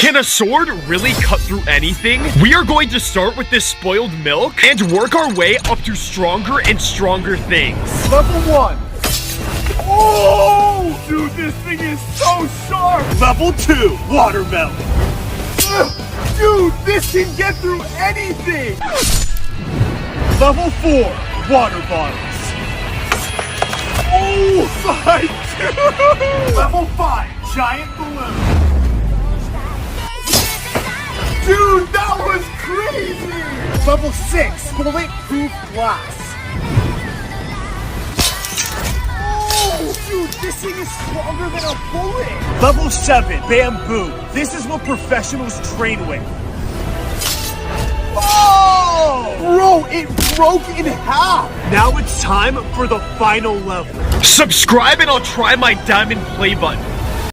Can a sword really cut through anything? We are going to start with this spoiled milk and work our way up to stronger and stronger things. Level 1. Oh, dude, this thing is so sharp. Level 2, watermelon. Dude, this can get through anything. Level 4, water bottles. Oh my dude. Level 5, giant balloon. Dude, that was crazy. Level 6, bulletproof glass. Dude, this thing is stronger than a bullet! Level 7, bamboo. This is what professionals train with. Oh! Bro, it broke in half! Now it's time for the final level. Subscribe and I'll try my diamond play button.